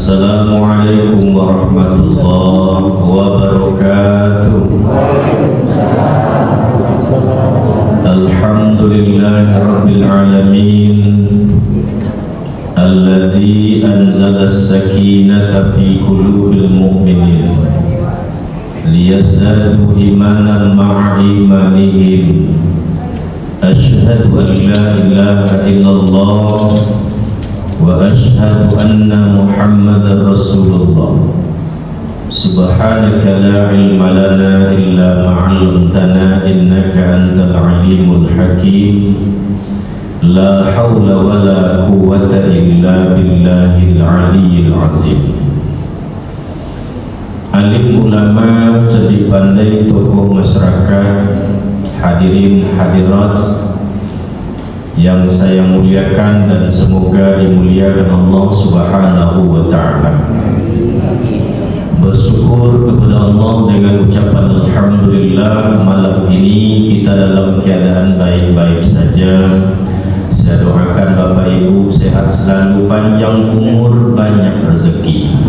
Assalamualaikum warahmatullahi wabarakatuh. Alhamdulillahi rabbil alamin, alladzi anzala as-sakinata fi qulubil mu'minin liyazdadu imanan ma'a imanihim. Asyhadu an la ilaha illallah wa asyhadu anna Muhammadar Rasulullah. Subhanaka la ilma lana illa ma 'allamtana innaka antal alimul hakim. La haula wa la quwwata illa billahil aliyyil azim. Alim ulama, cerdik pandai, tokoh masyarakat, hadirin hadirat yang saya muliakan dan semoga dimuliakan Allah Subhanahu wa ta'ala. Bersyukur kepada Allah dengan ucapan alhamdulillah, malam ini kita dalam keadaan baik-baik saja. Saya doakan Bapak Ibu sehat selalu, panjang umur, banyak rezeki.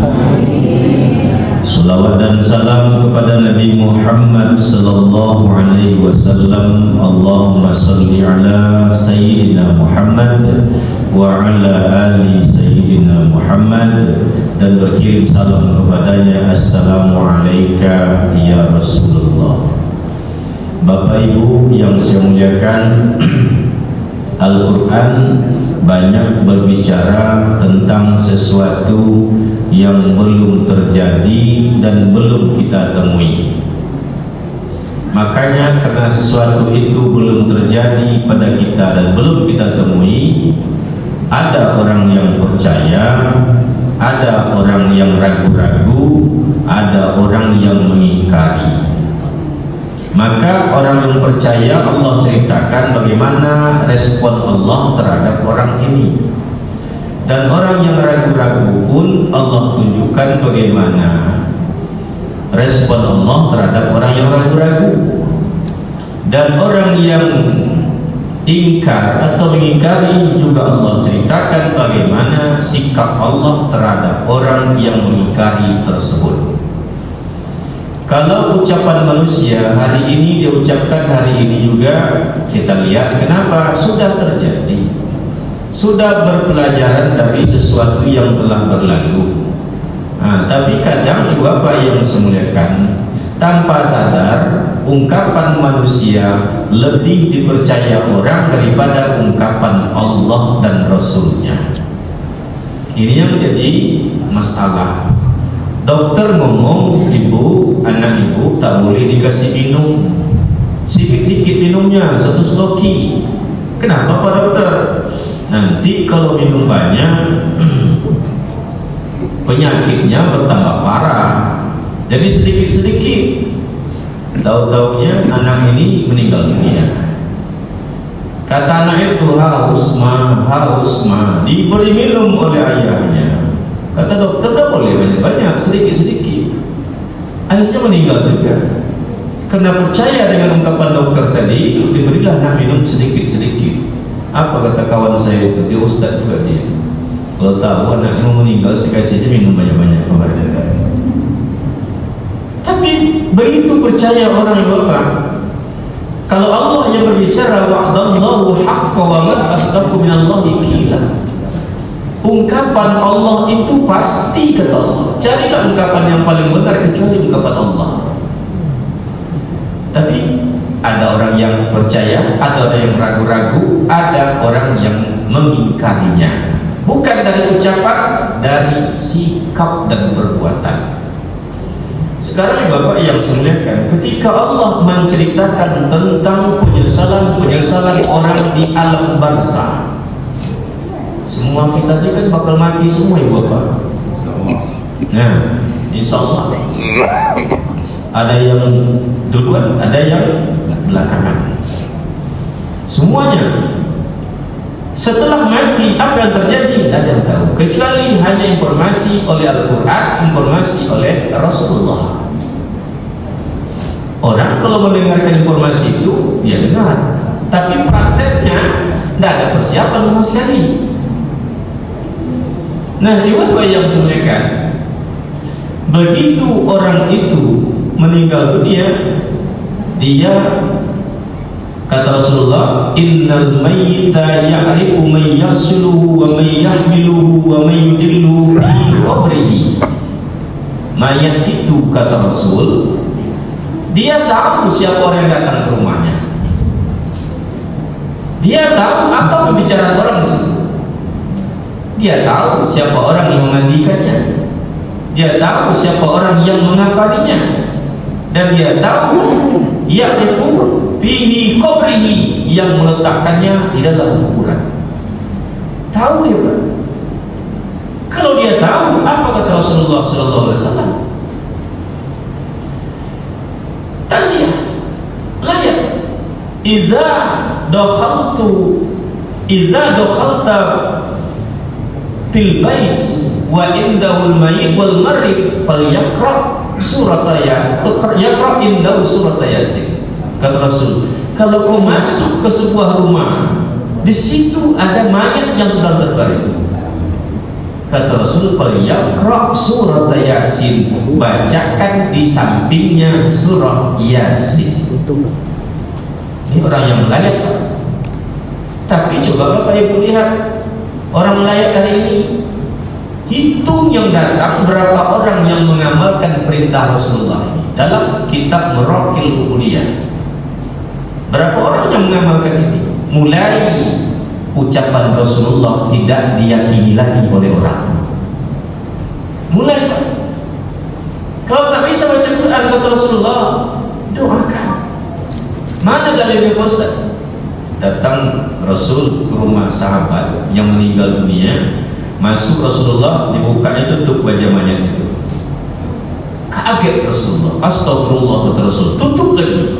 Salawat dan salam kepada Nabi Muhammad sallallahu alaihi wasallam. Allahumma salli ala Sayyidina Muhammad wa ala ali Sayyidina Muhammad, dan berkirim salam kepadanya. Assalamualaikum ya Rasulullah. Bapak Ibu yang saya muliakan, Al-Quran banyak berbicara tentang sesuatu yang belum terjadi dan belum kita temui. Makanya karena sesuatu itu belum terjadi pada kita dan belum kita temui, ada orang yang percaya, ada orang yang ragu-ragu, ada orang yang mengingkari. Maka orang yang percaya, Allah ceritakan bagaimana respon Allah terhadap orang ini. Dan orang yang ragu-ragu pun Allah tunjukkan bagaimana respon Allah terhadap orang yang ragu-ragu. Dan orang yang ingkar atau mengingkari juga Allah ceritakan bagaimana sikap Allah terhadap orang yang mengingkari tersebut. Kalau ucapan manusia hari ini diucapkan hari ini juga, kita lihat kenapa sudah terjadi, sudah berpelajaran dari sesuatu yang telah berlalu. Tapi kadang ibu bapak yang semuliakan, tanpa sadar ungkapan manusia lebih dipercaya orang daripada ungkapan Allah dan Rasulnya. Ini yang menjadi masalah. Dokter ngomong, ibu, anak ibu tak boleh dikasih minum, sedikit-sedikit minumnya, satu sloki. Kenapa Pak Dokter? Nanti kalau minum banyak, penyakitnya bertambah parah. Jadi sedikit-sedikit. Tahu-taunya anak ini meninggal dunia. Kata anak itu, haus ma, diberi minum oleh ayahnya. Kata dokter, tidak boleh banyak-banyak, sedikit-sedikit. Akhirnya meninggal juga. Karena percaya dengan ungkapan dokter tadi, diberilah nak minum sedikit-sedikit. Apa kata kawan saya itu, dia ustaz juga dia. Kalau tahu anaknya mau meninggal, saya kasih aja minum banyak-banyak. Tapi begitu percaya orang yang bapak. Kalau Allah yang berbicara, wa'adallahu haqqa wa ma asdaqu minallahi qila. Ungkapan Allah itu pasti, kata Allah. Carilah ungkapan yang paling benar kecuali ungkapan Allah. Tapi ada orang yang percaya, ada orang yang ragu-ragu, ada orang yang mengingkarinya. Bukan dari ucapan, dari sikap dan perbuatan. Sekarang Bapak yang saya muliakan, ketika Allah menceritakan tentang penyesalan orang di alam barzakh, semua kita ini kan bakal mati semua ya Bapak. Nah, insya Allah ada yang duluan, ada yang belakangan. Semuanya setelah mati apa yang terjadi tidak ada yang tahu, kecuali hanya informasi oleh Al-Quran, informasi oleh Rasulullah. Orang kalau mendengarkan informasi itu dia dengar, tapi prakteknya tidak ada persiapan sama sekali. Nah, iwan yang semekan, begitu orang itu meninggal dunia, dia kata Rasulullah, innal mayyita ya'rifu man yasiluhu wa man yahmiluhu wa man yudilluhu fi qabrihi. Mayat itu, kata Rasul, dia tahu siapa orang yang datang ke rumahnya. Dia tahu apa pembicaraan orang di situ. Dia tahu siapa orang yang memandikannya. Dia tahu siapa orang yang mengaparinya. Dan dia tahu ya'rifu fihi qabrihi, yang meletakkannya di dalam kuburan. Tahu dia, Pak. Kalau dia tahu, apa kata Rasulullah SAW? Tasiyah layak. Idza dakhalta fil bait wa indahul mayyit wal marid falyaqra yaqra indahu surat Yasin. Kata Rasul, kalau kau masuk ke sebuah rumah, di situ ada mayat yang sedang terbaring, kata Rasul, falyaqra surat Yasin, bacakan di sampingnya surah Yasin. Ini orang yang layak. Tapi coba Bapak Ibu lihat orang layak hari ini. Hitung yang datang berapa orang yang mengamalkan perintah Rasulullah ini dalam kitab Muraqil Ubudiyah. Berapa orang yang mengamalkan ini? Mulai ucapan Rasulullah tidak diyakini lagi oleh orang. Mulai, Pak. Kalau tak bisa baca Quran, kata Rasulullah, doakan. Mana dalilnya, Ustaz? Datang Rasul ke rumah sahabat yang meninggal dunia, masuk Rasulullah, dibukanya tutup wajah mayat itu. Kaget Rasulullah, astagfirullah, kata Rasul, tutup lagi.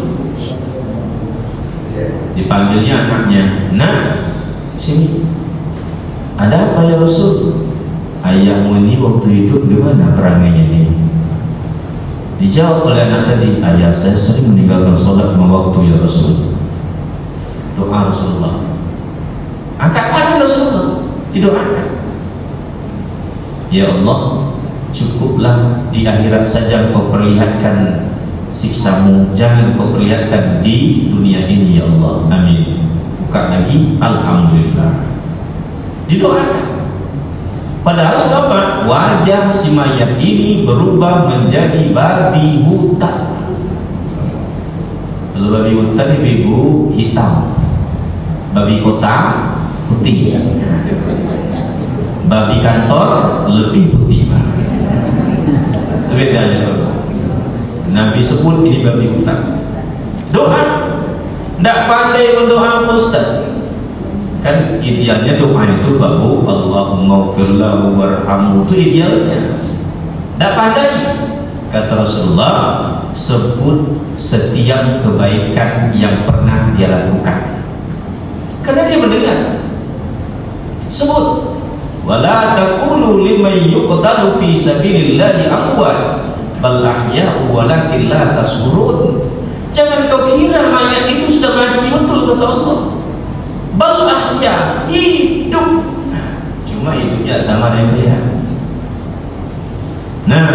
Dipanggilnya anaknya, nah, sini. Ada apa ya Rasul? Ayahmu ini waktu hidup gimana perangainya ini? Dijawab oleh anak tadi, ayah saya sering meninggalkan sholat lima waktu ya Rasul. Doa Rasulullah. Angkat tangan Rasulullah, didoakan. Ya Allah, cukuplah di akhirat saja kau perlihatkan siksamu, jangan kau perlihatkan di dunia ini ya Allah. Amin. Buka lagi, alhamdulillah. Didoakan. Padahal Bapak, wajah si mayat ini berubah menjadi babi hutan. Kalau babi hutan ibu hitam, babi kota putih, babi kantor lebih putih, Pak. Itu bedanya, Bapak. Nabi sebut ini babi hutan. Doa, tidak pandai berdoa, Ustaz. Kan idealnya doa itu babu Allahumma ghfirlahu warhamhu, itu idealnya. Tidak pandai. Kata Rasulullah, sebut setiap kebaikan yang pernah dia lakukan, karena dia mendengar. Sebut, wala taqulu liman yuqtalu fi sabilillahi amwat bal ahya'u walakin la tashurun. Jangan kau kira mayat itu sudah mati betul, kata Allah. Bal ahya, hidup. Cuma hidupnya sama dengan dia. Nah,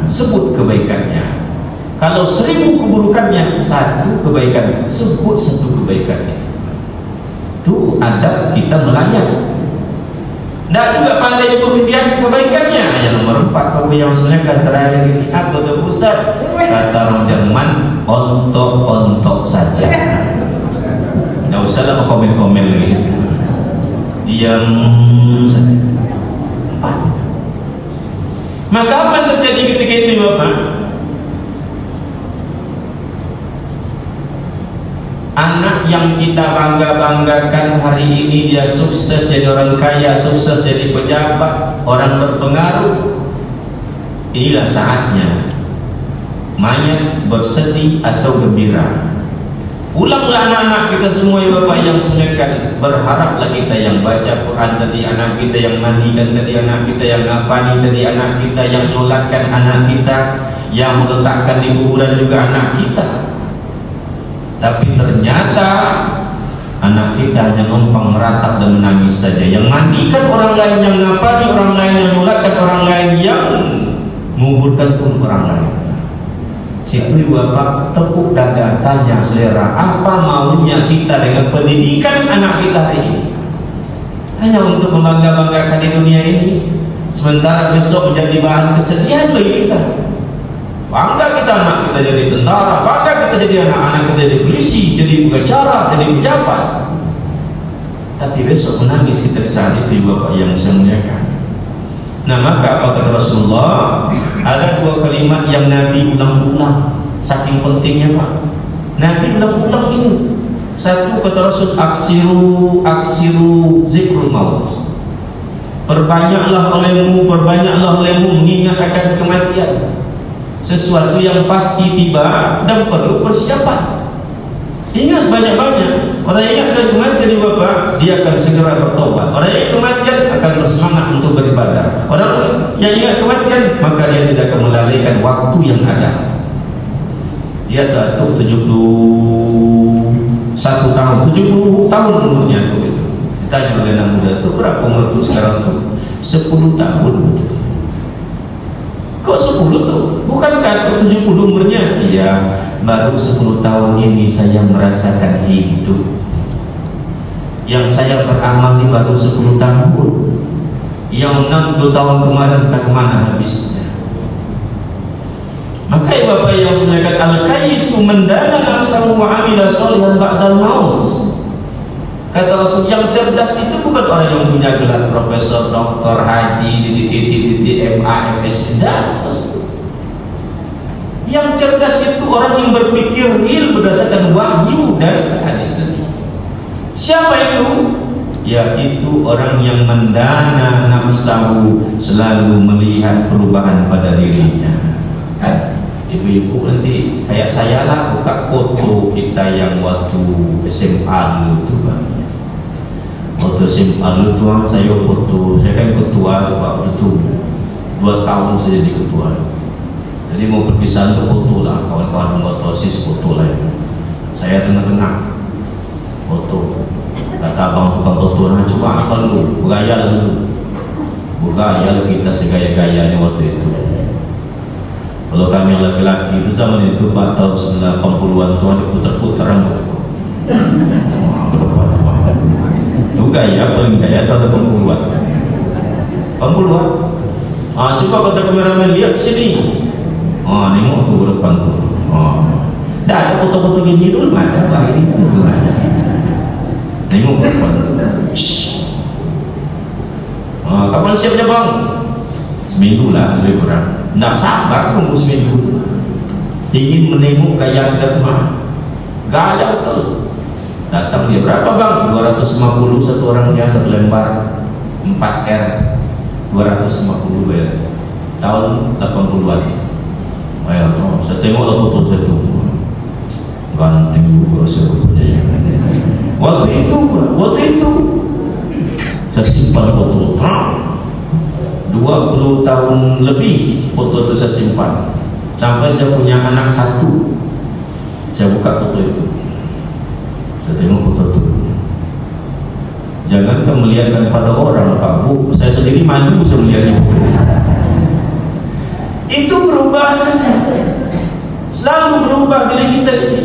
sebut kebaikannya. Kalau 1000 keburukannya, 1 kebaikan, sebut 1 kebaikan itu. Itu adab kita melayani. Tidak juga pandai menyebutkan kebaikannya. Yang nomor 4, kamu yang sebenarnya terakhir ini apa tuh Ustaz? Kata orang Jerman, ontok-ontok saja. Tidak usahlah komen-komen lagi situ. Diam saja. 4. Maka apa yang terjadi ketika itu, Bapak? Anak yang kita bangga-banggakan hari ini dia sukses jadi orang kaya, sukses jadi pejabat, orang berpengaruh. Inilah saatnya mayat bersedih atau gembira. Ulanglah anak-anak kita semua ya Bapak yang semekan. Berharaplah kita yang baca Quran tadi, anak kita yang mandikan tadi, anak kita yang ngapani tadi, anak kita yang sholatkan anak kita, yang meletakkan di kuburan juga anak kita. Tapi ternyata Anak kita hanya numpang meratap dan menangis saja. Yang mandikan orang lain, yang ngapali orang lain, yang nyolatkan orang lain, yang menguburkan pun orang lain. Situ bapak tepuk dada, tanya selera, apa maunya kita dengan pendidikan anak kita hari ini? Hanya untuk membangga-banggakan di dunia ini, sementara besok menjadi bahan kesedihan bagi kita. Bangga kita anak kita jadi tentara, bangga kita jadi anak-anak kita jadi polisi, jadi pengacara, jadi pejabat. Tapi besok menangis kita di saat itu bapak yang saya muliakan. Nah maka apa kata Rasulullah? Ada dua kalimat yang Nabi ulang-ulang, saking pentingnya pak. Nabi ulang-ulang ini. Satu kata Rasul, aksiru zikrul maut. Perbanyaklah olehmu mengingat akan kematian. Sesuatu yang pasti tiba dan perlu persiapan. Ingat banyak-banyak. Orang yang ingat kematian di bapak, dia akan segera bertobat. Orang yang kematian akan bersemangat untuk beribadah. Orang yang ingat kematian, maka dia tidak akan melalaikan waktu yang ada. Dia tak 71 tahun umurnya itu. Ditanya oleh anak muda itu, berapa umur itu sekarang itu? 10 tahun. Kok 10 tuh? Bukankah 70 umurnya? Iya, baru 10 tahun ini saya merasakan hidup. Yang saya beramal ini baru 10 tahun. Yang 60 tahun kemarin kemana habisnya? Maka bapak yang sebenarnya al-kaisu mendana nafsahu wa amila sholihan ba'dal maut. Kata Rasul, yang cerdas itu bukan orang yang punya gelar profesor, doktor, haji, MA, MS. Yang cerdas itu orang yang berpikir real berdasarkan wahyu dan hadis Nabi. Siapa itu? Yaitu orang yang mendana nafsahu, selalu melihat perubahan pada dirinya. Ibu-ibu nanti kayak saya lah, buka foto kita yang waktu SMA dulu tuh bang. Waktu SMA dulu tuh saya foto, saya kan ketua tuh pak, waktu itu 2 tahun saya jadi ketua. Jadi mau perpisahan tuh foto lah, kawan-kawan anggota OSIS foto lah ya. Saya tengah-tengah foto. Kata abang tukang foto, nah coba apa dulu, bergaya dulu. Bergaya kita segaya-gayanya waktu itu. Kalau kami yang laki-laki itu zaman itu Pak, tahun 80-an tuh ada putar-putar rambut. Itu gaya, paling gaya tahun 80-an. 80-an. Coba kata kameramen lihat sini. Nengok tuh depan tuh. Dah ada foto-foto gini dulu, ada Pak, ini dulu ada. Nengok depan tuh. Kapan siapnya bang? Seminggu lah lebih kurang. Nggak sabar tunggu seminggu itu. Ingin menengok gaya kita teman. Gaya betul. Datang dia, berapa bang? 250 satu orangnya, satu lembar 4R 250 bayar. Tahun 80-an. Ayo, saya tengoklah foto saya tuh. Ganteng juga saya punya yang. Waktu itu saya simpan foto Trump. 20 tahun lebih foto itu saya simpan. Sampai saya punya anak 1, saya buka foto itu. Saya tengok foto itu. Jangan melihatkan pada orang Pak Bu, saya sendiri malu saya melihatnya foto. Itu perubahan, selalu berubah diri kita ini.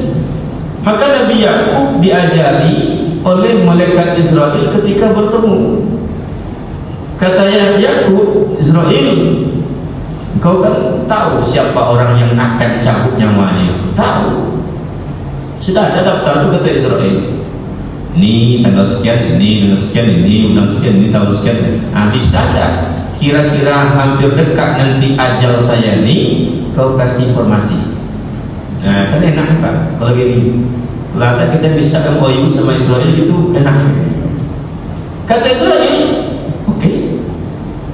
Maka Nabi Yakub diajari oleh malaikat Israel ketika bertemu. Katanya Yakub, Israel, kau kan tahu siapa orang yang akan dicabut nyawanya itu? Tahu. Sudah ada daftar itu kata Israel. Ini tanggal sekian, ini tanggal sekian, ini bulan sekian, ini tahun sekian. Bisa ada. Kira-kira hampir dekat nanti ajal saya ini, kau kasih informasi. Nah, kan enak Pak. Kalau gini, kalau kita bisa MOU sama Israel itu enak. Kata Israel, oke.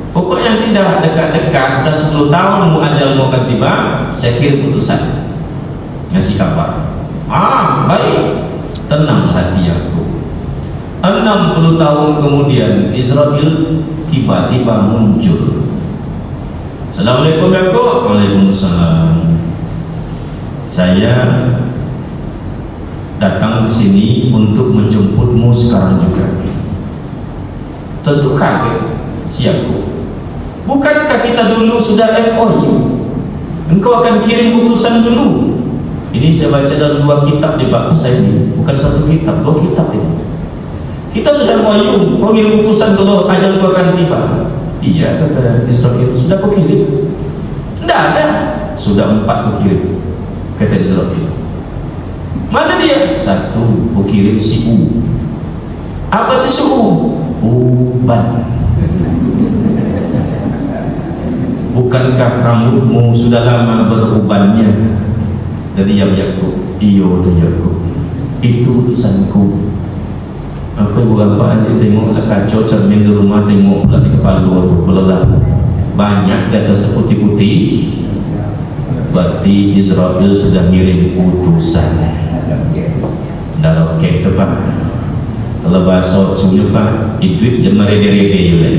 Pokoknya tidak dekat-dekat, dah 10 tahun ajal mau akan tiba, saya kirim putusan, ngasih kabar. Baik, tenang hati aku. 60 tahun kemudian Israel tiba-tiba muncul. Assalamualaikum Yakub. Waalaikumsalam. Saya datang ke sini untuk menjemputmu sekarang juga. Tentu kaget siapku. Bukankah kita dulu sudah MOU? Engkau akan kirim utusan dulu. Ini saya baca dalam 2 kitab di bab saya ini, bukan 1 kitab, 2 kitab ini. Kita sudah MOU, kau kirim utusan kalau ajal kau akan tiba. Iya, kata Israel, sudah kau kirim? Tidak ada. Sudah 4 kau kirim, kata Israel. Mana dia? 1, kau kirim si U. Apa si U? Uban. Bukankah rambutmu sudah lama berubannya? Dari Yakub. Iyo dari Yakub. Itu utusanku. Aku ibu bapa nanti tengoklah kacau cermin di rumah, tengok pula di kepala tu. Kalau lah banyak di atas putih-putih, berarti Israel sudah ngirim utusan. Dalam kek tu pak. Kalau bahasa Sunda pak, idut je merede-rede juga.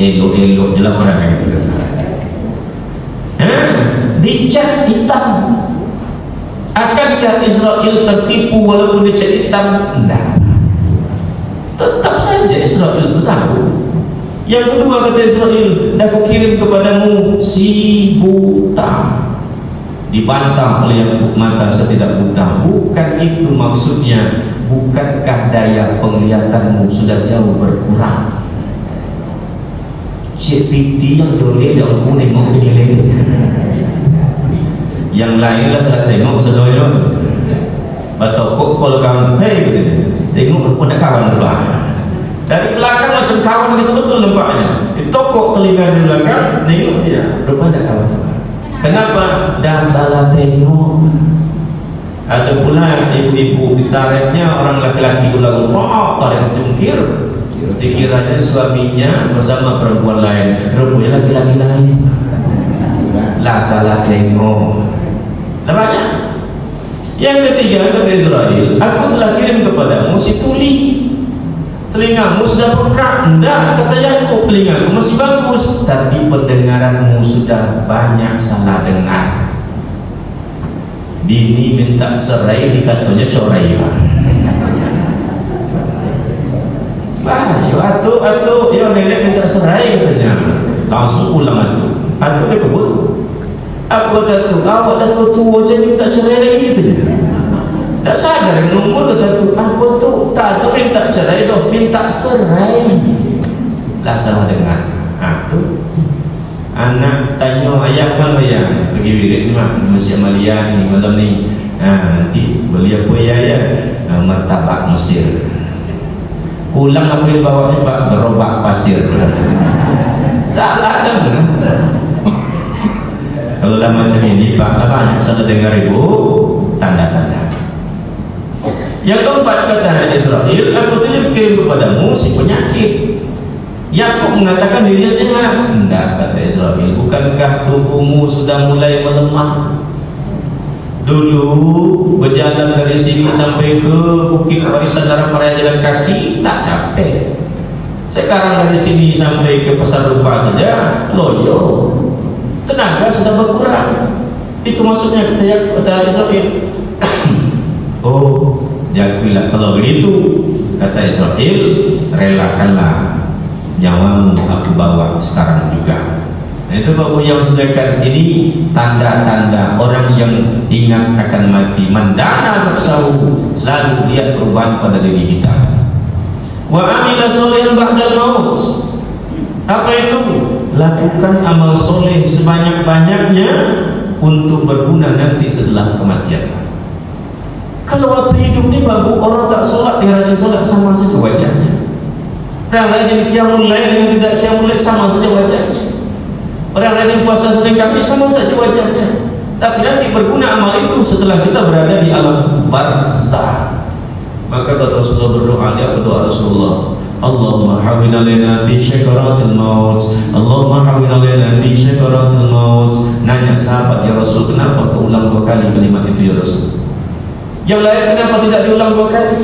Elok-elok je lah orang itu. Dicat hitam. Akankah Israel tertipu walaupun dicat hitam? Tidak. Tetap saja Israel itu tahu. Yang kedua kata Israel, dah aku kirim kepadamu si buta. Dibantah oleh Yakub, mata saya tidak buta. Bukan itu maksudnya. Bukankah daya penglihatanmu sudah jauh berkurang? Cik piti yang joleh yang aku tengok nilai. Yang lain lah saya tengok sedoyo. Batok kok kalau kawan, hei tengok pun nak kawan lepas. Dari belakang macam kawan gitu betul nampaknya. Ditokok telinga di belakang, tengok dia, rupanya nak kawan lepas. Kenapa? Dah salah tengok. Ada pula ibu-ibu ditareknya orang laki-laki ulang-ulang tarik cungkir. Dikiranya suaminya bersama perempuan lain, rupanya laki-laki lain. Lah salah tengok. Namanya. Yang ketiga kata Israel, aku telah kirim kepadamu si tuli. Telingamu sudah pekak. Tidak, kata Yakub, telingamu masih bagus, tapi pendengaranmu sudah banyak salah dengar. Bini minta serai, dikatanya corai. Atu, ya nenek minta serai katanya. Langsung pulang atu dia kebut. Apa kata tu? Awak dah tua je minta cerai lagi katanya. Tak sadar dengan umur kata tu. Apa tu? Tak tu minta cerai dah, minta serai. Lah salah dengar. Tu anak tanya ayah mana ya? Pergi wirid ni mak, Masjid Amalia ni malam ni. Nanti beli apa ya? Martabak Mesir. Pulang apa yang bawa ni pak? Gerobak pasir. Salah dengar. Kalau dah macam ini pak, dah banyak salah dengar ibu. Tanda-tanda. Yang keempat kata Israel, aku telah kirim kepadamu si penyakit. Yakub mengatakan dirinya sehat. Tidak, kata Israel, bukankah tubuhmu sudah mulai melemah? Dulu berjalan dari sini sampai ke Bukit Warisan Darah Paraya jalan kaki tak capek. Sekarang dari sini sampai ke Pasar Rupa saja loyo. Tenaga sudah berkurang. Itu maksudnya kata Israel. Oh, jagilah kalau begitu, kata Israel, relakanlah nyawamu aku bawa sekarang juga. Nah, itu Bapak yang sedangkan ini tanda-tanda orang yang ingat akan mati. Mandana nafsahu, selalu lihat perubahan pada diri kita. Wa amila sholihan ba'dal maut. Apa itu? Lakukan amal soleh sebanyak-banyaknya untuk berguna nanti setelah kematian. Kalau waktu hidup ni bagus, orang tak solat, dia rajin solat, sama saja wajahnya. Orang rajin qiyamul lail dengan tidak qiyamul lail, sama saja wajahnya. Orang rajin puasa Senin Kamis, sama saja wajahnya. Tapi nanti berguna amal itu setelah kita berada di alam barzah. Maka kata Rasulullah berdoa, dia berdoa Rasulullah, Allahumma hawwin alaina fi syakaratil maut, Allahumma hawwin alaina fi syakaratil maut. Nanya sahabat, ya Rasul, kenapa kau ulang 2 kali kalimat itu ya Rasul? Yang lain kenapa tidak diulang 2 kali?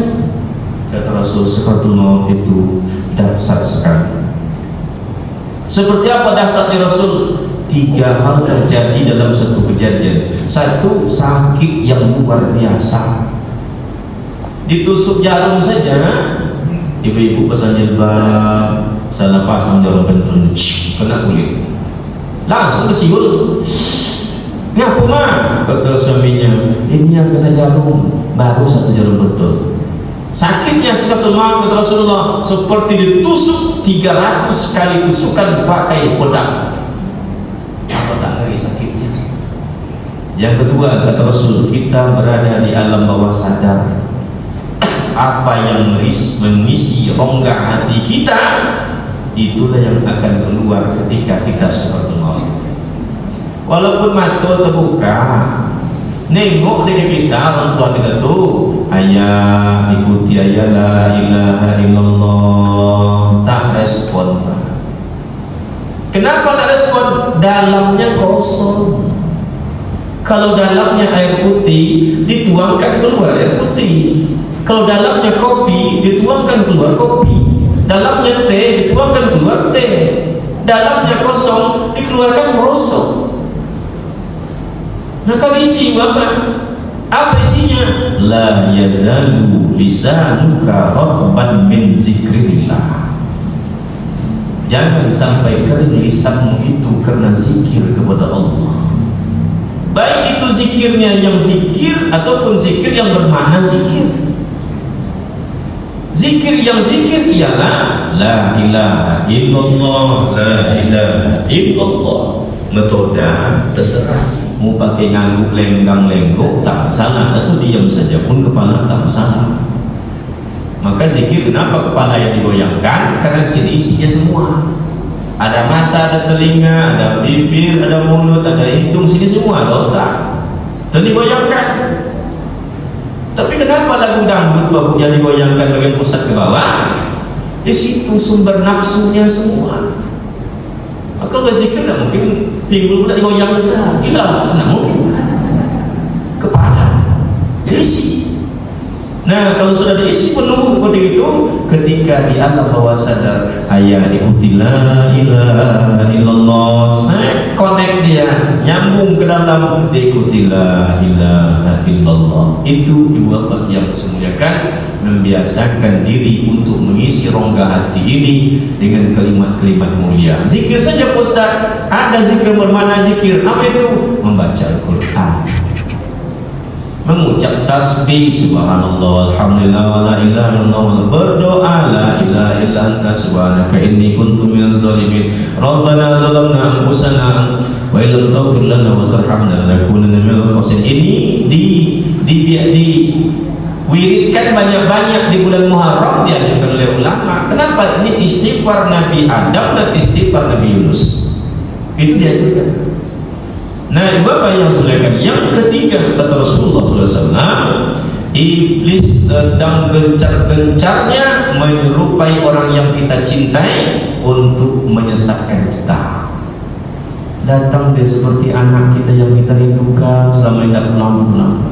Kata Rasul, sakaratul maut itu dahsyat sekali. Seperti apa dahsyatnya Rasul? Tiga hal terjadi dalam satu kejadian. Satu, sakit yang luar biasa. Ditusuk jarum saja, ibu-ibu pasang jilbab, salah pasang jarum pentul, kena kulit, langsung kesiul. Ngapa mah? Kata suaminya, ini yang kena jarum, baru satu jarum betul. Sakitnya satu maaf kata Rasulullah seperti ditusuk 300 kali tusukan pakai pedang. Apa tak ngeri sakitnya? Yang kedua kata Rasul, kita berada di alam bawah sadar. Apa yang mengisi rongga hati kita, itulah yang akan keluar ketika kita seperti maut. Walaupun mata terbuka, nengok dengan kita, orang tua kita tu, ayah ikuti ayah la ilaha illallah, tak respon. Kenapa tak respon? Dalamnya kosong. Kalau dalamnya air putih, dituangkan keluar air putih. Kalau dalamnya kopi, dituangkan keluar kopi. Dalamnya teh, dituangkan keluar teh. Dalamnya kosong, dikeluarkan kosong. Nah, kalau isi Bapak, apa isinya? La yazalu lisanuka rabban min zikrillah. Jangan sampai kering lisanmu itu karena zikir kepada Allah. Baik itu zikirnya yang zikir ataupun zikir yang bermakna zikir. Zikir yang zikir ialah la ilaha illallah, la ilaha illallah. Metode terserah. Mau pakai ngangguk lenggang-lenggok tak masalah, atau diam saja pun kepala tak masalah. Maka zikir kenapa kepala yang digoyangkan? Karena sini isinya semua. Ada mata, ada telinga, ada bibir, ada mulut, ada hidung, sini semua ada otak. Dan digoyangkan. Tapi kenapa lagu dangdut babu yang digoyangkan bagian pusat ke bawah? Di situ sumber nafsunya semua. Maka kalau zikir tak mungkin pinggul pun tak digoyang dah. Gila, tak mungkin. Kepala diisi. Nah, kalau sudah diisi penuh seperti itu, ketika di alam bawah sadar, ayat ikuti la ilaha illallah, connect dia, nyambung ke dalam, diikuti la ilaha illallah. Itu ibu bapak yang semuliakan, membiasakan diri untuk mengisi rongga hati ini dengan kalimat-kalimat mulia. Zikir saja Ustaz, ada zikir bermakna zikir. Apa itu? Membaca Al-Quran, mengucap tasbih subhanallah alhamdulillah wa la ilaha illallah, berdoa la ilaha illa anta subhanaka inni kuntu minadz zalimin, rabbana zalamna anfusana wa illam taghfir lana wa tarhamna lanakunanna minal khasirin. Ini diwiridkan banyak-banyak di bulan Muharram, dianjurkan oleh ulama. Kenapa? Ini istighfar Nabi Adam dan istighfar Nabi Yunus. Itu dianjurkan. Nah, Bapak yang silakan. Yang ketiga kata Rasulullah SAW, iblis sedang gencar-gencarnya menyerupai orang yang kita cintai untuk menyesatkan kita. Datang dia seperti anak kita yang kita rindukan selama tidak pulang.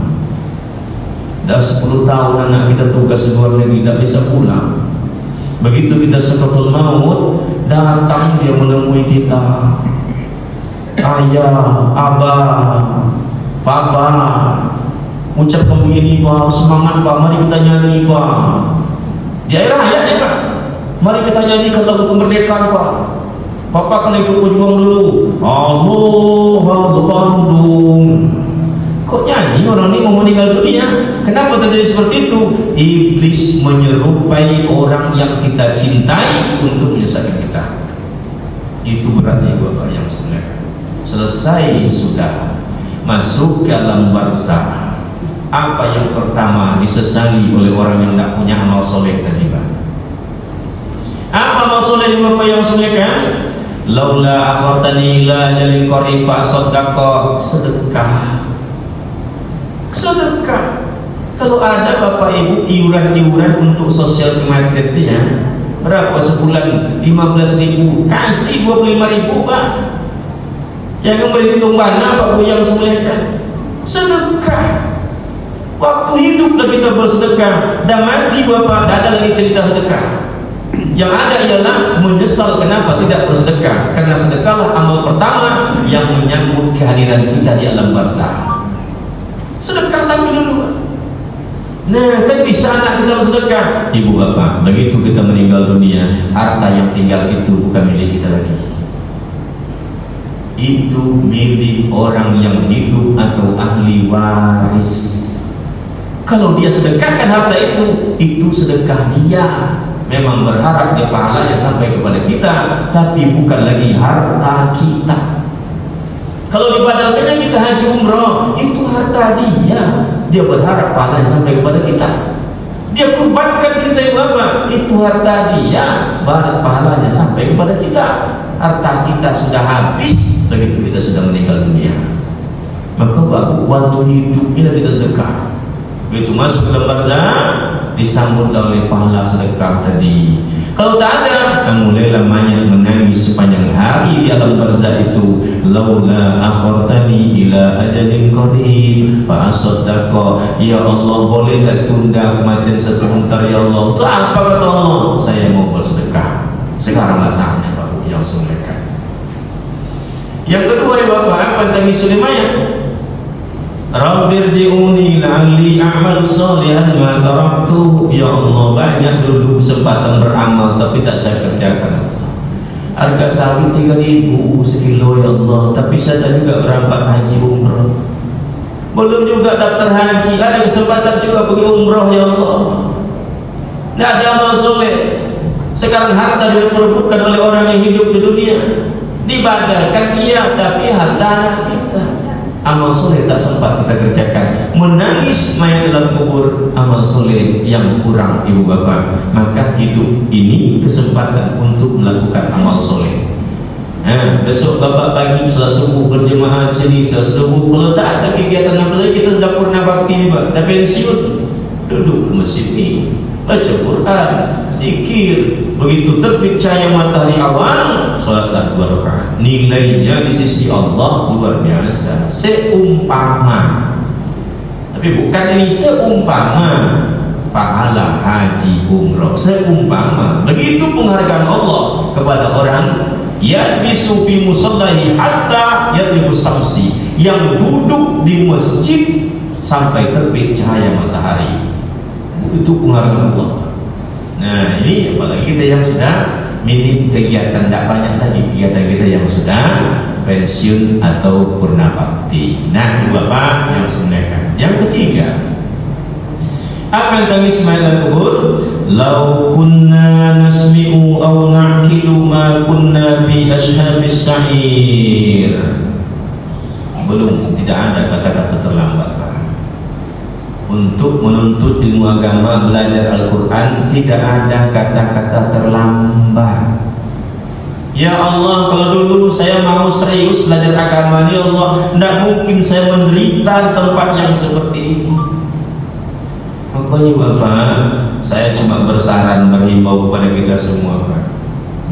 Dah 10 tahun anak kita tugas di luar negeri tidak bisa pulang. Begitu kita sakaratul maut, datang dia menemui kita. Ayah, abah, papa, ucapkan begini Pak, semangat Pak, mari kita nyanyi Pak. Di akhir hayat ya Pak, mari kita nyanyikan lagu kemerdekaan Pak. Papa akan ikut berjuang dulu. Allah Bandung. Kok nyanyi orang ini mau meninggal dunia? Kenapa terjadi seperti itu? Iblis menyerupai orang yang kita cintai untuk menyesatkan kita. Itu beratnya Bapak yang sebenarnya. Selesai sudah masuk ke alam barzakh. Apa yang pertama disesali oleh orang yang tidak punya amal soleh tadi Pak? Apa amal soleh Bapak yang sebenarnya? Laula akhartani ila ajalin qarib fa saddaqa, sedekah. Sedekah. Kalau ada Bapak Ibu iuran-iuran untuk sosial kematian dia, berapa sebulan? 15.000, kasih 25.000 Pak. Jangan berhitung mana Pak Bu yang semuliakan. Sedekah. Waktu hiduplah kita bersedekah, dan mati Bapak, tidak ada lagi cerita sedekah. Yang ada ialah menyesal kenapa tidak bersedekah, karena sedekahlah amal pertama yang menyambut kehadiran kita di alam barzakh. Sedekah tapi dulu. Nah, kan bisa anak kita bersedekah. Ibu bapak, begitu kita meninggal dunia, harta yang tinggal itu bukan milik kita lagi. Itu milik orang yang hidup atau ahli waris. Kalau dia sedekahkan harta itu sedekah dia. Memang berharap dia pahalanya sampai kepada kita, tapi bukan lagi harta kita. Kalau dibadalkannya kita haji umroh, itu harta dia. Dia berharap pahalanya sampai kepada kita. Dia kurbankan kita ibu bapak, itu harta dia. Berharap pahalanya sampai kepada kita. Harta kita sudah habis begitu kita sudah meninggal dunia. Maka waktu hidup ini kita sedekah. Begitu masuk dalam barzakh, disambut oleh pahala sedekah tadi. Kalau tak ada, mulailah mayat menangis sepanjang hari di alam barzakh itu. Laula akhartani ila ajalin qarib fa asaddaqa. Ya Allah, boleh tak tunda kematian sesebentar ya Allah? Itu apa kata Allah? Saya mau bersedekah. Sekaranglah saatnya Bapak yang sedekah. Yang kedua ya Bapak, apa tangis mayat? Rabbirji'uni la'alli a'mal salihan ma taraktu. Ya Allah, banyak dulu kesempatan beramal tapi tak saya kerjakan. Harga sawi 3.000 sekilo ya Allah, tapi saya tak juga berangkat haji umrah. Belum juga daftar haji, ada kesempatan juga pergi umrah ya Allah. Tidak ada amal soleh. Sekarang harta diperebutkan oleh orang yang hidup di dunia, dibadalkan iya, tapi harta anak kita. Amal soleh tak sempat kita kerjakan. Menangis mayat dalam kubur, amal soleh yang kurang ibu bapak. Maka hidup ini kesempatan untuk melakukan amal soleh. Besok bapak pagi setelah subuh berjemaah di sini, setelah subuh. Kalau tak ada kegiatan apa lagi, kita sudah purna bakti pak. Dah pensiun, duduk di masjid ini, baca Quran, zikir. Begitu terbit cahaya matahari awal, sholatlah 2 rakaat. Nilainya di sisi Allah luar biasa. Seumpama, tapi bukan ini seumpama pahala haji umrah. Seumpama begitu penghargaan Allah kepada orang yajlisu fi musallahi hatta yatlibus samsi, yang duduk di masjid sampai terbit cahaya matahari. Itu penghargaan Allah. Nah ini apalagi kita yang sudah minim kegiatan, tidak banyak lagi kegiatan kita yang sudah pensiun atau purna bakti. Nah bapak yang sebenarnya. Yang ketiga, apa yang tangis mayat kubur? Lau kunna nasmi'u aw na'kilu ma kunna bi ashabis sa'ir. Belum, tidak ada kata-kata terlambat pak. Untuk menuntut ilmu agama, belajar Al-Quran, tidak ada kata-kata terlambat. Ya Allah, kalau dulu saya mau serius belajar agama ini, Allah, tidak mungkin saya menderita di tempat yang seperti ini. Pokoknya Bapak, saya cuma bersaran, berhimbau kepada kita semua Pak,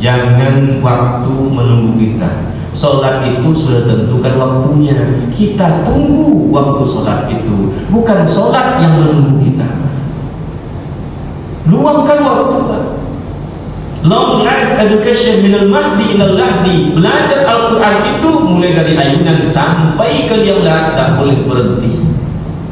jangan waktu menunggu kita. Sholat itu sudah tentukan waktunya, kita tunggu waktu sholat itu, bukan sholat yang menunggu kita. Luangkan waktu Pak. Long life education minal mahdi ilal lahdi. Belajar Al-Quran itu mulai dari ayunan sampai ke liang lahat, tak boleh berhenti.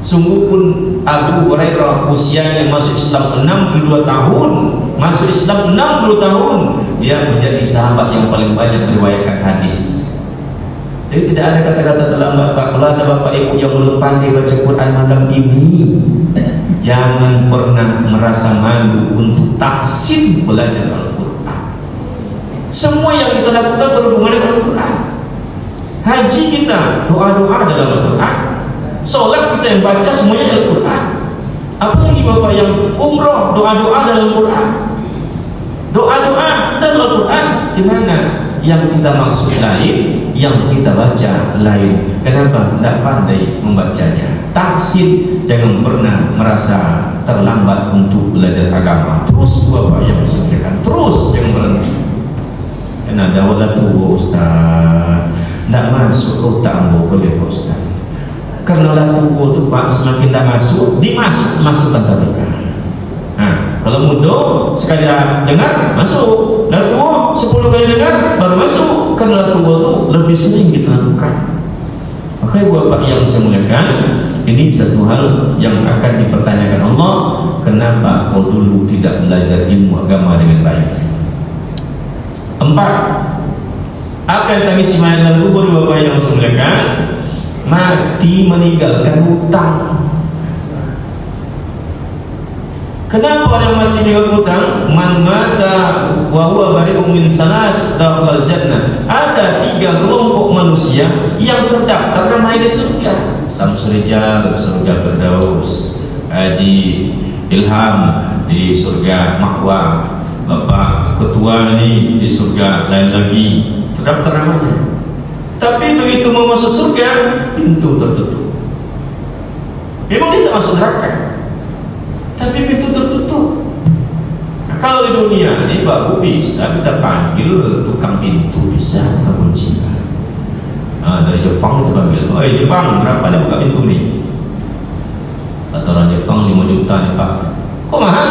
Sungguh pun Abu Hurairah usianya masuk Islam 62 tahun, masuk Islam 60 tahun, dia menjadi sahabat yang paling banyak meriwayatkan hadis. Jadi tidak ada kata-kata terlambat Pak. Kalau ada bapak ibu yang belum pandai baca Quran malam ini, jangan pernah merasa malu untuk taksim belajar Al-Quran. Semua yang kita lakukan berhubungan dengan Al-Quran. Haji kita, doa-doa dalam Al-Quran. Sholat kita yang baca semuanya Al-Quran. Apalagi bapak yang umroh, doa-doa dalam Al-Quran. Doa-doa dalam Al-Quran. Gimana? Yang kita maksud lain, yang kita baca lain. Kenapa? Tidak pandai membacanya. Taksim, jangan pernah merasa terlambat untuk belajar agama. Terus bapak yang menyampaikan, terus jangan berhenti. Karena ada walatu Ustaz, tidak masuk otak boleh Ustaz. Karena latubu itu Pak, semakin tidak masuk, masukkan tarikan. Nah, Kalau muda sekali dengar masuk, dah tua 10 kali dengar baru masuk. Karena tua tu lebih sering kita lakukan. Maka Bapak yang saya muliakan, ini satu hal yang akan dipertanyakan Allah. Kenapa kau dulu tidak belajar ilmu agama dengan baik? 4. Apa yang kami simak dalam kubur Bapak yang saya muliakan? Mati meninggalkan hutang. Kenapa orang mati meninggalkan hutang? Man mata wa huwa bari'un min salas dakhala jannah. Ada 3 kelompok manusia yang terdaftar nama di surga. Samsul Rijal surga Firdaus, Haji Ilham di surga Ma'wa, Bapak Ketua ini di surga lain lagi, terdaftar namanya. Tapi begitu mau masuk surga, pintu tertutup. Memang dia tak masuk neraka, tapi pintu tertutup. Nah, kalau di dunia ini baru bisa kita panggil tukang pintu, bisa tukang kunci. Nah, dari Jepang kita panggil, oh Jepang, berapa nih buka pintu nih? Kata orang Jepang 5 juta nih Pak. Kok mahal?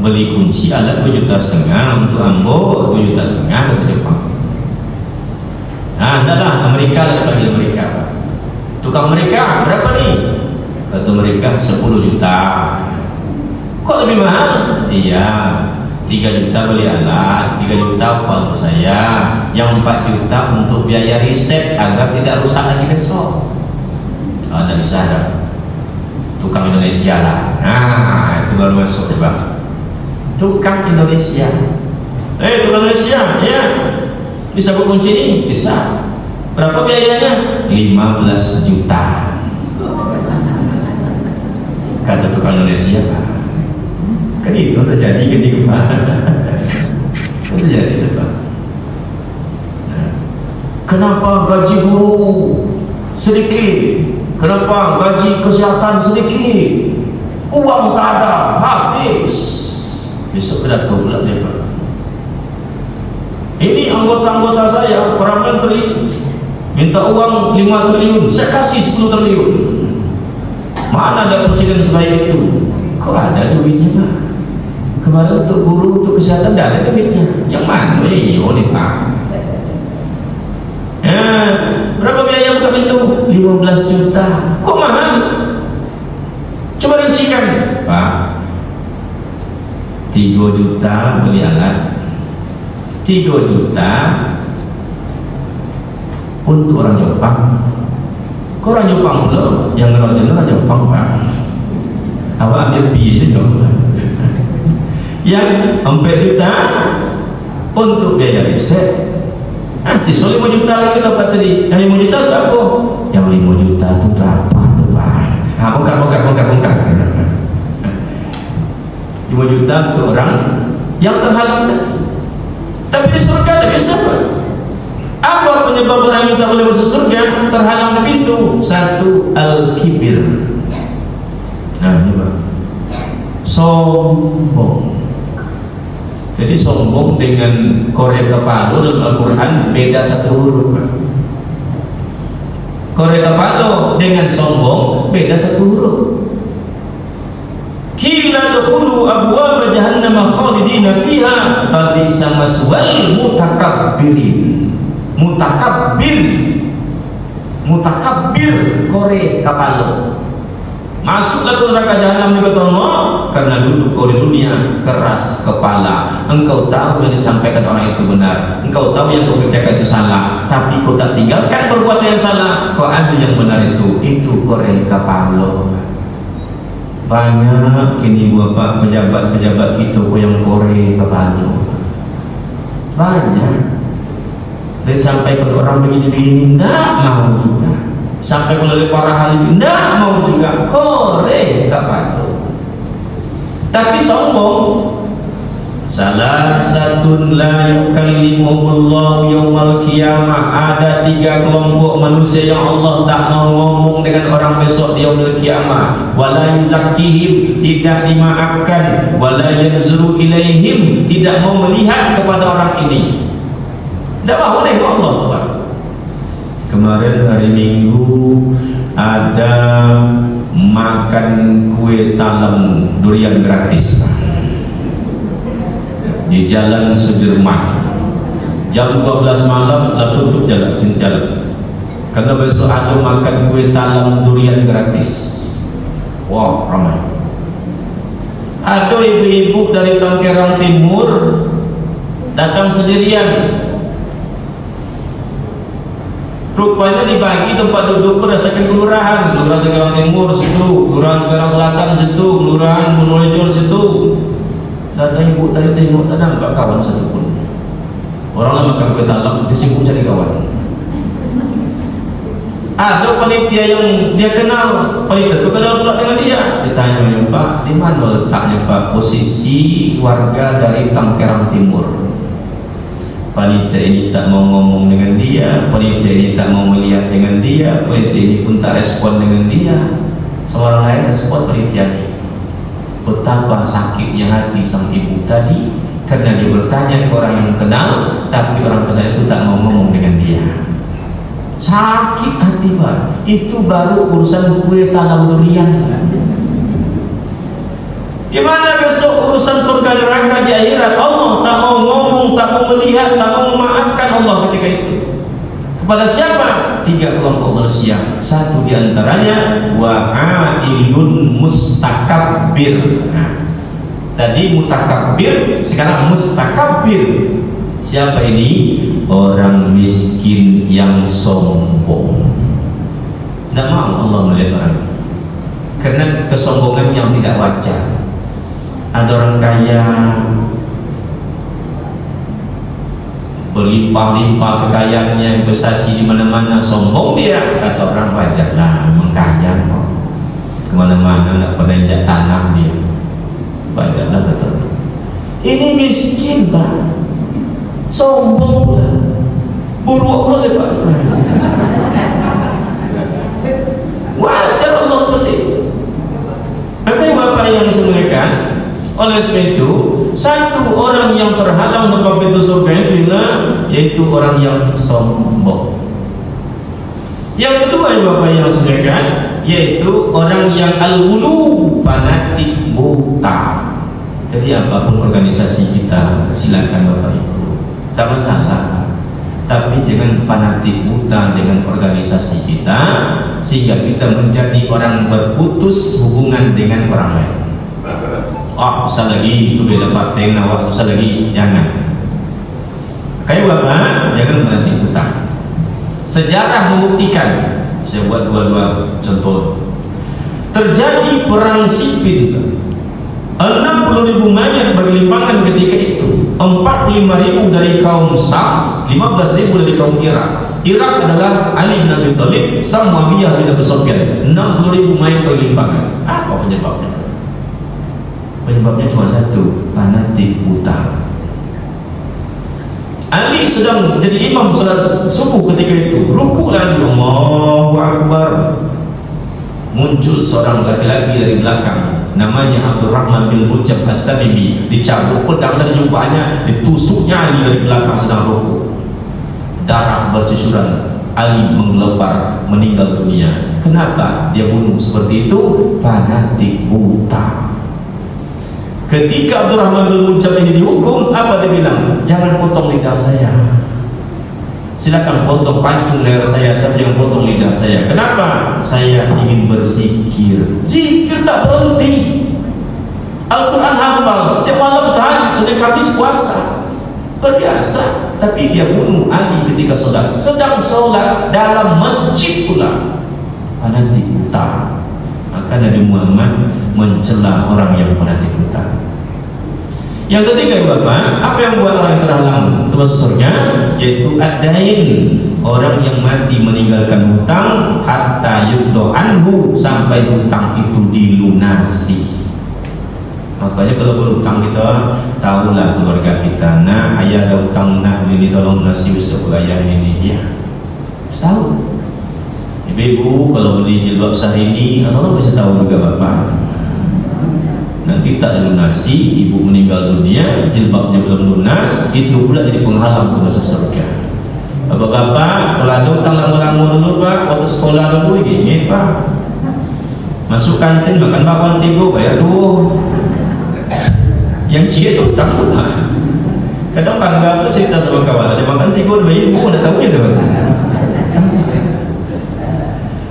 Beli kunci alat 2,5 juta untuk ambo 2,5 juta kata Jepang. Nah, adalah Amerika lah panggil mereka. Tukang mereka berapa nih? Kata mereka 10 juta. Kok lebih mahal? Iya, 3 juta beli alat, 3 juta untuk saya, yang 4 juta untuk biaya riset agar tidak rusak lagi besok. Oh, tidak bisa ada. Tukang Indonesia lah. Nah, itu baru masuk coba. Tukang Indonesia. Tukang Indonesia, ya. Bisa berkunci ini? Bisa. Berapa biayanya? 15 juta. Kata tukang Indonesia, kan itu terjadi gitu Pak. Itu terjadi itu Pak. Nah, kenapa gaji guru sedikit? Kenapa gaji kesehatan sedikit? Uang tak ada, habis. Besok pidato pula dia Pak. Ini anggota-anggota saya, para menteri minta uang 5 triliun, saya kasih 10 triliun. Mana ada presiden sebaik itu? Kok ada duitnya Pak? Kemarin untuk guru, untuk kesehatan tidak ada duitnya. Yang mana? Nih Pak. Berapa biaya buka pintu? 15 juta. Kok mahal? Coba rincikan Pak. 3 juta beli alat, 3 juta untuk orang Jepang. Kok orang Jepang belum? Yang ngerawat orang Jepang Pak. Apa ambil biaya juga? Yang 4 juta untuk biaya riset. Sisa 5 juta lagi dapat tadi. Yang 5 juta itu apa? Yang 5 juta itu berapa tuh Pak? Bongkar. 5 juta untuk orang yang terhalang tadi. Tapi di surga tidak bisa Pak. Apa penyebab orang yang tak boleh masuk surga? Terhalang di pintu. 1, al-kibir. Nah ini Pak, sombong. Jadi sombong dengan korek kepala dalam Al-Quran beda 1 huruf Pak. Korek kepala dengan sombong beda 1 huruf. Qila dukhulu abwaaba jahannam khalidina fiha fabisa maswal mutakabbirin. Mutakabbir korek kepala. Masuklah ke neraka jahanam kata Allah, karena dulu kau di dunia keras kepala. Engkau tahu yang disampaikan orang itu benar, engkau tahu yang kau kerjakan itu salah, tapi kau tak tinggalkan perbuatan yang salah, kau ambil yang benar itu korek kepala. Banyak kini Bapak pejabat-pejabat kita yang korek kepala. Banyak. Dan sampai kalau orang begini-begini tidak mau juga. Sampai kalau para hal itu tidak mau juga, korek kepala. Tapi sombong. Salah satu la yukallimuhullahu yaumal qiyamah. Ada 3 kelompok manusia yang Allah tak mau ngomong dengan orang besok di yaumul qiyamah. Wala yuzakkihim, tidak dimaafkan. Wala yanzuru ilaihim, tidak mau melihat kepada orang ini. Tidak mau nengok Allah Tuhan. Kemarin hari Minggu ada makan kue talam durian gratis. di Jalan Sudirman. Jam 12 malam lah tutup jalan. Karena besok ada makan kue talam durian gratis. Wah, ramai. Ada ibu-ibu dari Tanggerang Timur datang sendirian. Rupanya dibagi tempat duduk berdasarkan kelurahan. Kelurahan Tanggerang Timur situ, kelurahan Tanggerang Selatan situ, kelurahan Wonorejo situ. Datang ibu tadi tengok tak nampak kawan satu pun. Orang lah makan kue talam, dia sibuk cari kawan. Ada panitia yang dia kenal, panitia itu kenal pula dengan dia. Ditanya, Pak, di mana letaknya Pak posisi warga dari Tanggerang Timur? Panitia ini tak mau ngomong dengan dia, panitia ini tak mau melihat dengan dia, panitia ini pun tak respon dengan dia. Seorang lain respon panitia ini. Betapa sakitnya hati sang ibu tadi karena dia bertanya ke orang yang kenal, tapi orang kenal itu tak mau ngomong dengan dia. Sakit hati Pak. Itu baru urusan kue talam durian Pak. Gimana besok urusan surga neraka di akhirat? Allah tak mau ngomong, tak mau melihat, tak mau memaafkan Allah ketika itu. Kepada siapa? 3 kelompok manusia. Satu di antaranya wa'ailun mustakabbir. Tadi mutakabbir, sekarang mustakabbir. Siapa ini? Orang miskin yang sombong. Tidak mau Allah melihat orang ini karena kesombongan yang tidak wajar. Ada orang kaya berlimpah-limpah kekayaannya, investasi di mana-mana, sombong dia. Kata orang wajarlah, memang kaya kok. Kemana-mana nak pernah injak tanah dia. Wajarlah kata. Ini miskin Pak, sombong pula, buruk pula lepas. Wajar Allah seperti itu. Makanya Bapak yang disemuliakan, oleh sebab itu satu orang yang terhalang dapat pintu surga itu yaitu orang yang sombong. Yang kedua Bapak yang disemuliakan, yaitu orang yang al-ghulu, fanatik buta. Jadi apapun organisasi kita silakan Bapak Ibu, tak masalah, tapi jangan fanatik buta dengan organisasi kita sehingga kita menjadi orang berputus hubungan dengan orang lain. Oh, usah lagi itu beda partai nawak, usah lagi, jangan. Kayak Bapak, jangan fanatik buta. Sejarah membuktikan, saya buat dua contoh. Terjadi perang sipil, 60.000 mayat bergelimpangan ketika itu. 45.000 dari kaum Sam, 15.000 dari kaum Irak. Irak adalah Ali bin Abi Thalib, Sam Muawiyah bin Abi Sufyan. 60.000 mayat bergelimpangan. Apa penyebabnya? Penyebabnya cuma satu, fanatik buta. Ali sedang jadi imam salat subuh ketika itu. Rukuklah dia, Allahu Akbar. Muncul seorang laki-laki dari belakang, namanya Abdurrahman bin Muljam At-Tamimi. Dicabut pedang dari jubahnya, ditusuknya Ali dari belakang sedang rukuk. Darah bercucuran, Ali menggelepar, meninggal dunia. Kenapa dia bunuh seperti itu? Fanatik buta. Ketika Abdurrahman bin Muljam ini dihukum, apa dia bilang? Jangan potong lidah saya, silakan potong pancung leher saya, tapi jangan potong lidah saya. Kenapa? Saya ingin berzikir. Zikir tak berhenti. Al-Quran hafal, setiap malam tahajud, Senin Kamis puasa, berbiasa. Tapi dia bunuh Ali ketika sholat, sedang sholat dalam masjid pula. Fanatik buta. Maka Nabi Muhammad mencela orang yang fanatik buta. Yang ketiga Bapak, apa yang membuat orang yang terhalang untuk masuk surga? Yaitu ad-dain, orang yang mati meninggalkan hutang hatta yuddo anhu, sampai hutang itu dilunasi. Makanya kalau berhutang kita tahulah keluarga kita, nah ayah ada hutang, nah ini tolong lunasi besok ayah ini, ya tahu. Ibu kalau beli jilbab Syahrini, tolong bisa tahu juga Bapak. Nanti tak dilunasi, ibu meninggal dunia, jilbabnya belum lunas, itu pula jadi penghalang untuk masuk surga. Bapak-bapak, kalau ada hutang lama-lama dulu Pak, waktu sekolah dulu ini Pak, masuk kantin makan bakwan 3 bayar 2. Yang cie itu hutang tuh Pak. Kadang bangga cerita sama kawan, ada makan tidur bayi, buku udah tahu gitu.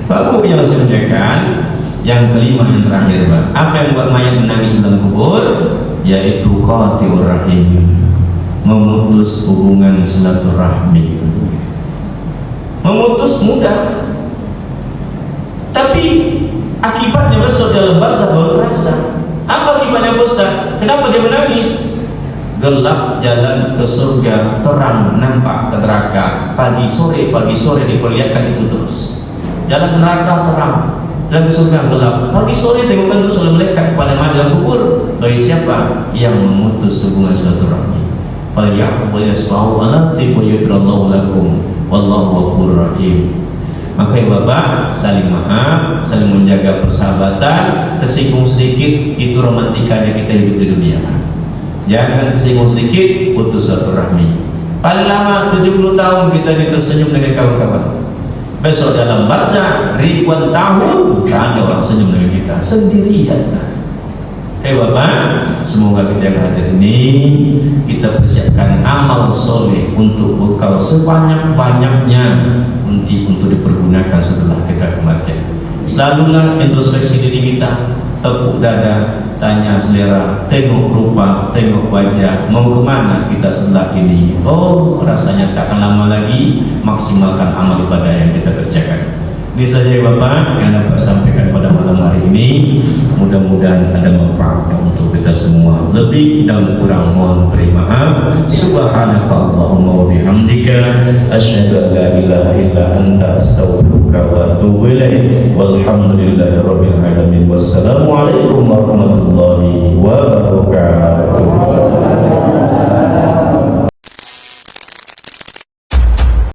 Babu yang dikerjakan. Yang kelima, yang terakhir, Pak. Apa yang buat mayat menangis dalam kubur? Yaitu qati'ur rahim, memutus hubungan silaturahmi. Memutus mudah, tapi akibatnya besok dalam barzakh baru terasa. Apa akibatnya Ustaz? Kenapa dia menangis? Gelap jalan ke surga, terang nampak ke neraka. Pagi sore diperlihatkan itu terus. Jalan neraka terang, jalan ke surga gelap. Pagi sore tengokkan terus oleh malaikat kepada mayat dalam kubur. Bagi siapa yang memutus hubungan silaturahmi? Falyaqul yasma'u alati wa yafirallahu lakum wallahu ghafurur rahim. Maka ya Bapak, saling maaf, saling menjaga persahabatan. Tersinggung sedikit, itu romantikanya kita hidup di dunia. Jangan tersinggung sedikit, putus silaturahmi. Paling lama 70 tahun kita tersenyum dengan kawan-kawan. Besok dalam barzakh ribuan tahun tak ada orang senyum dengan kita, sendirian. Hai Bapak, semoga kita yang hadir ini kita persiapkan amal soleh untuk bekal sebanyak-banyaknya untuk dipergunakan setelah kita kematian. Selalulah introspeksi diri kita, tepuk dada, tanya selera, tengok rupa, tengok wajah, mau kemana kita setelah ini. Oh, rasanya tak akan lama lagi, maksimalkan amal ibadah yang kita kerjakan. Ini saja ya Bapak yang dapat sampaikan pada malam hari ini. Mudah-mudahan ada manfaatnya untuk kita semua. Lebih dan kurang mohon beri maaf. Subhanaka Allahumma wa bihamdika asyhadu an la ilaha illa anta astaghfiruka wa atubu ilaik. Walhamdulillahirabbil alamin. Wassalamualaikum warahmatullahi